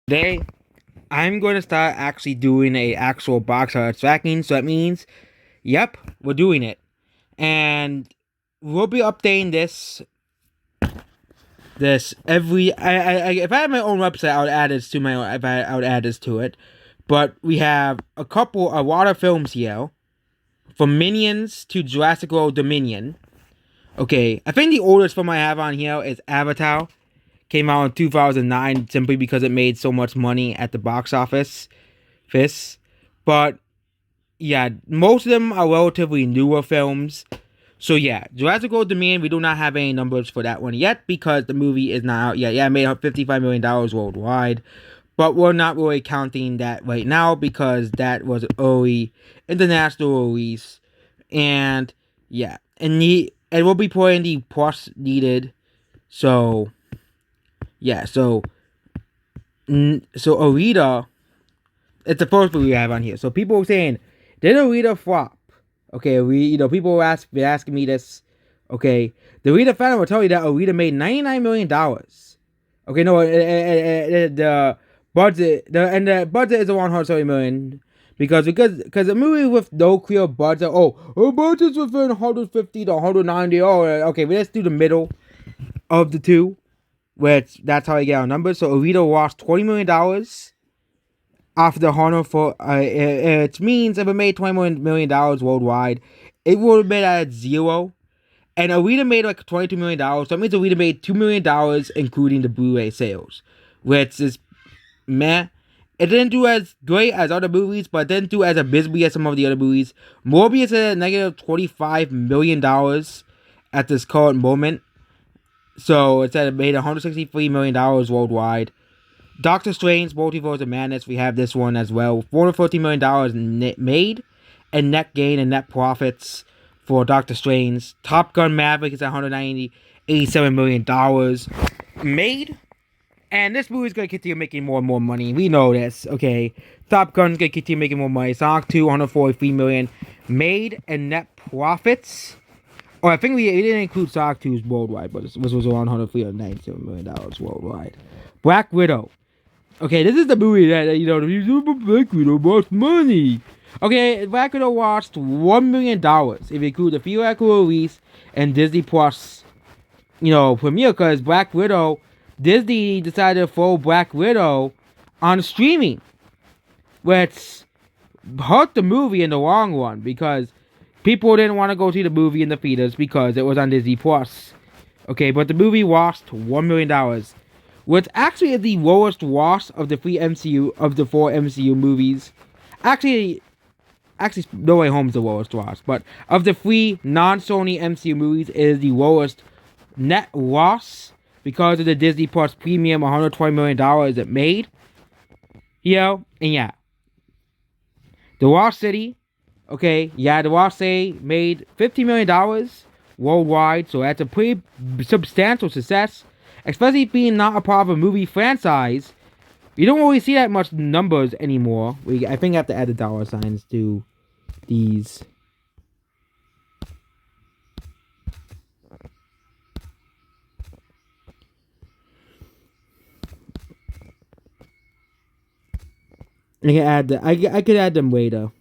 Today, I'm going to start actually doing a actual box art tracking. So that means, yep, we're doing it, and we'll be updating this every. If I had my own website, I would add this to my. If I would add this to it, but we have a lot of films here, from Minions to Jurassic World Dominion. Okay, I think the oldest film I have on here is Avatar. Came out in 2009 simply because it made so much money at the box office. But yeah, most of them are relatively newer films. So yeah, Jurassic World Dominion, we do not have any numbers for that one yet because the movie is not out yet. Yeah, it made $55 million worldwide. But we're not really counting that right now because that was an early international release. And yeah, and we'll be putting the plus needed. So yeah, so Arita, it's the first movie we have on here. So people were saying, did Arita flop? Okay, people were asking me this. Okay, the Arita fan will tell you that Arita made $99 million. Okay, no, the budget is around $130 million. Because a movie with no clear budget, our budget's within 150 to 190. Oh, okay, let's do the middle of the two. Which that's how I get our numbers. So Arita lost $20 million off the Honor for it means if it made $20 million worldwide, it would have been at zero. And Arita made like $22 million, so that means Arita made $2 million including the Blu-ray sales, which is meh. It didn't do as great as other movies, but it didn't do as abysmally as some of the other movies. Morbius is at negative $25 million at this current moment. So it said it made $163 million worldwide. Doctor Strange, Multiverse of Madness, we have this one as well. $414 million made, and net gain and net profits for Doctor Strange. Top Gun Maverick is at $187 million made. And this movie's going to continue making more and more money. We know this, okay? Top Gun's going to continue making more money. Sonic 2, $143 million made, and net profits. Oh, I think we didn't include Sonic 2's worldwide, but this was around $197 million worldwide. Black Widow. Okay, this is the movie that, Black Widow lost money. Okay, Black Widow lost $1 million if you include the theatrical release and Disney Plus, premiere, because Black Widow, Disney decided to throw Black Widow on streaming, which hurt the movie in the long run because people didn't want to go see the movie in the theaters because it was on Disney Plus. Okay, but the movie lost $1 million, which actually is the lowest loss of the four MCU movies. Actually, No Way Home is the lowest loss, but of the three non-Sony MCU movies, it is the lowest net loss because of the Disney Plus premium $120 million it made. And yeah. The Lost City. Okay, yeah, The Lost City made $50 million worldwide, so that's a pretty substantial success. Especially being not a part of a movie franchise. You don't really see that much numbers anymore. I think I have to add the dollar signs to these. I could add them later.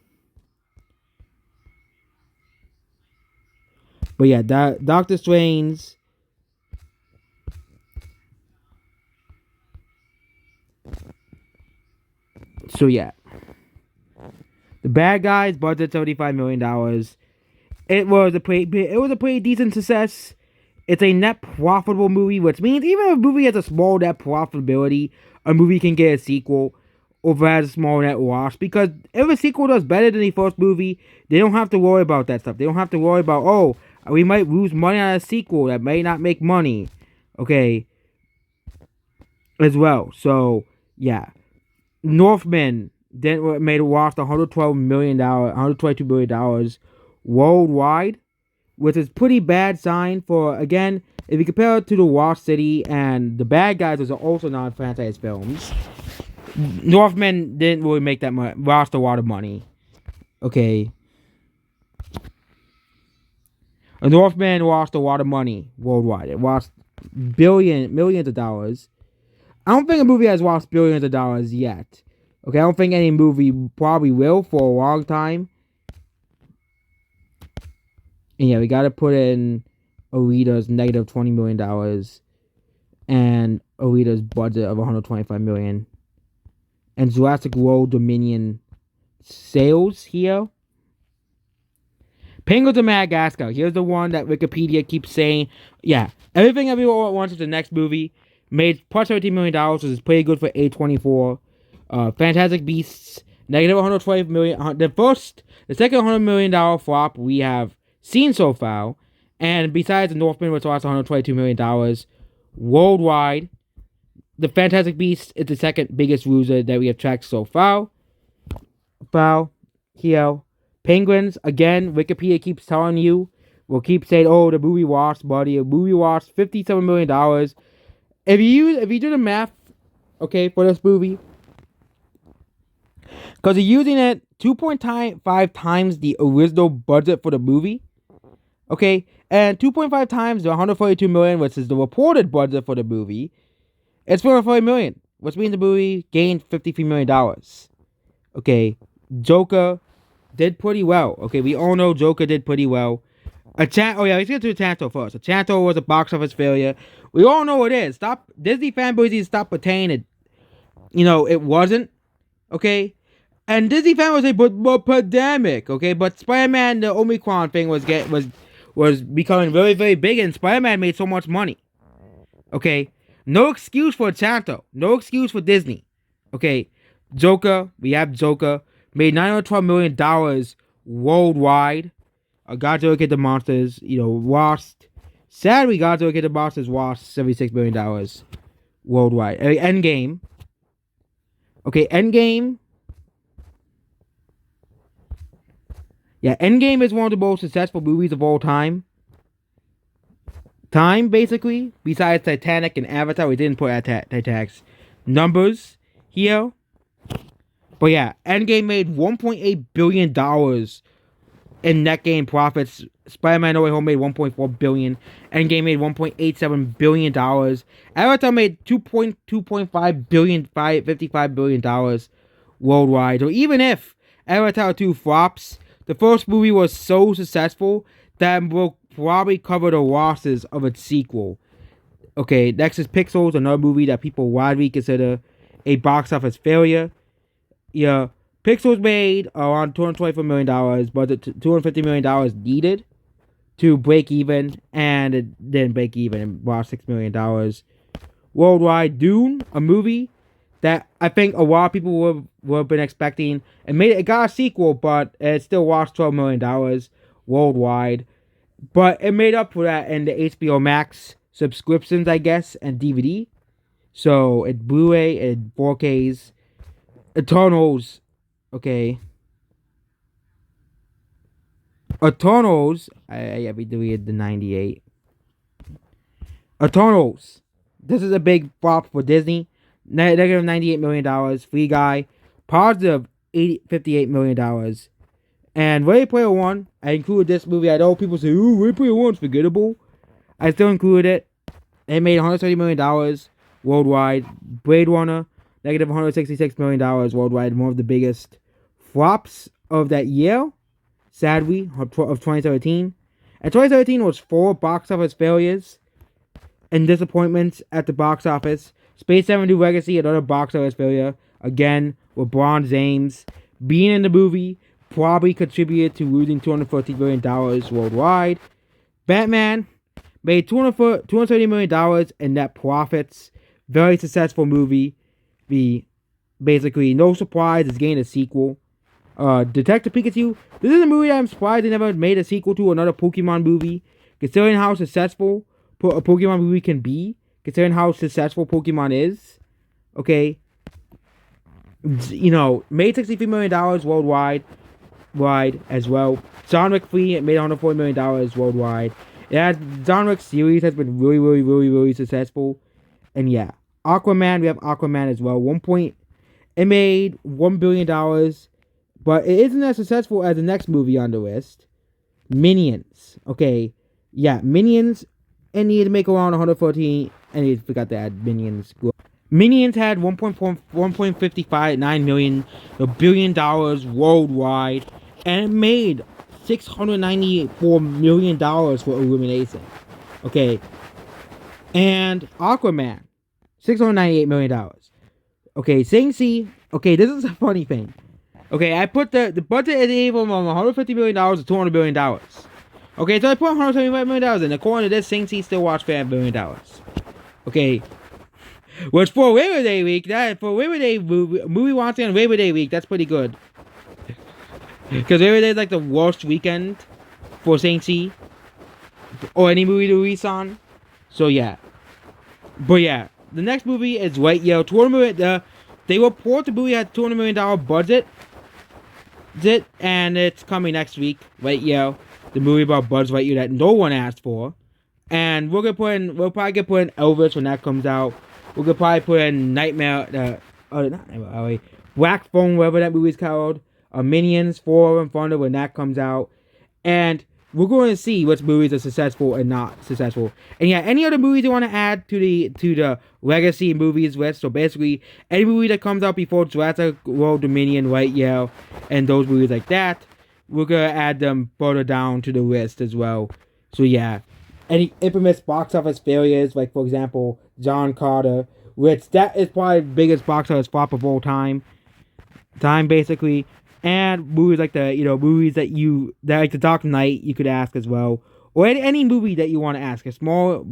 But yeah, Doctor Strange. So yeah, the Bad Guys budget $75 million. It was a pretty decent success. It's a net profitable movie, which means even if a movie has a small net profitability, a movie can get a sequel over has a small net loss. Because if a sequel does better than the first movie, they don't have to worry about that stuff. They don't have to worry about, we might lose money on a sequel that may not make money. Okay. As well. So, yeah. Northman lost $122 million worldwide, which is pretty bad sign for, again, if you compare it to The Lost City and The Bad Guys, which are also non-franchise films, Northman didn't really make that much, lost a lot of money. Okay. Northman lost a lot of money worldwide. It lost millions of dollars. I don't think a movie has lost billions of dollars yet. Okay, I don't think any movie probably will for a long time. And yeah, we gotta put in Alita's negative $20 million and Alita's budget of $125 million. And Jurassic World Dominion sales here. Penguins of Madagascar. Here's the one that Wikipedia keeps saying. Yeah, Everything Everywhere at Once is the next movie. Made plus $17 million, which is pretty good for A24. Fantastic Beasts, negative $112 million. The second $100 million flop we have seen so far. And besides the Northman, which lost $122 million worldwide, the Fantastic Beasts is the second biggest loser that we have tracked so far. Here. Penguins, again, Wikipedia keeps telling you, will keep saying, oh, the movie lost, buddy. The movie lost $57 million. If you do the math, okay, for this movie, because you're using it 2.5 times the original budget for the movie, okay, and 2.5 times the $142 million, which is the reported budget for the movie, it's $440 million, which means the movie gained $53 million. Okay, Joker did pretty well. Okay, we all know Joker did pretty well. Let's get to Enchanto first. Enchanto was a box office failure. We all know it is. Disney fanboys need to stop pretending it wasn't. Okay, and Disney fanboys say, but pandemic. Okay, but Spider-Man, the Omicron thing was becoming very, very big, and Spider-Man made so much money. Okay, no excuse for Enchanto. No excuse for Disney. Okay, Joker. We have Joker. Made $912 million worldwide. Godzilla Kid the Monsters, lost. Sadly, Godzilla Kid the Monsters lost $76 million worldwide. Endgame. Okay, Endgame. Yeah, Endgame is one of the most successful movies of all time. Basically. Besides Titanic and Avatar, we didn't put Titanic's numbers here. But yeah, Endgame made $1.8 billion in net gain profits. Spider-Man No Way Home made $1.4 billion. Endgame made $1.87 billion. Avatar made $2.5 billion, $55 billion worldwide. So even if Avatar 2 flops, the first movie was so successful that it will probably cover the losses of its sequel. Okay, Nexus Pixels, another movie that people widely consider a box office failure. Yeah, Pixels made around $224 million, but the $250 million needed to break even, and it didn't break even. It lost $6 million worldwide. Dune, a movie that I think a lot of people would have been expecting. It got a sequel, but it still lost $12 million worldwide. But it made up for that in the HBO Max subscriptions, I guess, and DVD. So it Blu-ray and 4Ks. Eternals, okay. Eternals, we deleted the 98. Eternals, this is a big flop for Disney. Negative $98 million. Free Guy, positive $58 million. And Ready Player One, I included this movie. I know people say, ooh, Ready Player One's forgettable. I still included it. It made $130 million worldwide. Blade Runner, negative $166 million worldwide. One of the biggest flops of that year, sadly, of 2017. And 2017 was 4 box office failures and disappointments at the box office. Space 72 Legacy, another box office failure. Again, with LeBron James being in the movie, probably contributed to losing $240 million worldwide. Batman made $230 million in net profits. Very successful movie. Basically, no surprise, it's getting a sequel. Detective Pikachu. This is a movie that I'm surprised they never made a sequel to. Another Pokemon movie. Considering how successful a Pokemon movie can be. Considering how successful Pokemon is. Okay. Made $63 million worldwide. As well. John Wick 3, it made $140 million worldwide. John Wick series has been really, really, really, really successful. And yeah. Aquaman, we have Aquaman as well. It made $1 billion. But it isn't as successful as the next movie on the list. Minions. Okay. Yeah, Minions. It needed to make around 114. And I forgot to add Minions. Minions had $1.559 billion worldwide, and it made $694 million for Illumination. Okay. And Aquaman, $698 million. Okay, Shang-Chi. Okay, this is a funny thing. Okay, I put the budget is able from $150 million to $200 billion. Okay, so I put $175 million in. According to this, Shang-Chi still watched $5 billion. Okay. Which for Labor Day week, movie watching on Labor Day week, that's pretty good. Because Labor Day is like the worst weekend for Shang-Chi or any movie to release on. So yeah. But yeah, the next movie is White Yellow. They report the movie had $200 million budget. And it's coming next week. White Yellow, the movie about Buzz Lightyear that no one asked for. And we'll probably get put in Elvis when that comes out. We could probably put in Black Phone, whatever that movie's called. Minions 4 and Thunder when that comes out. And we're going to see which movies are successful and not successful. And yeah, any other movies you want to add to the legacy movies list. So basically, any movie that comes out before Jurassic World Dominion, White Yellow, and those movies like that, we're going to add them further down to the list as well. So yeah. Any infamous box office failures, like for example, John Carter, which that is probably the biggest box office flop of all time basically, and movies like movies that like The Dark Knight, you could ask as well, or any movie that you want to ask, a small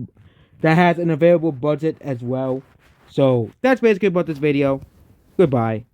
that has an available budget as well. So that's basically about this video. Goodbye.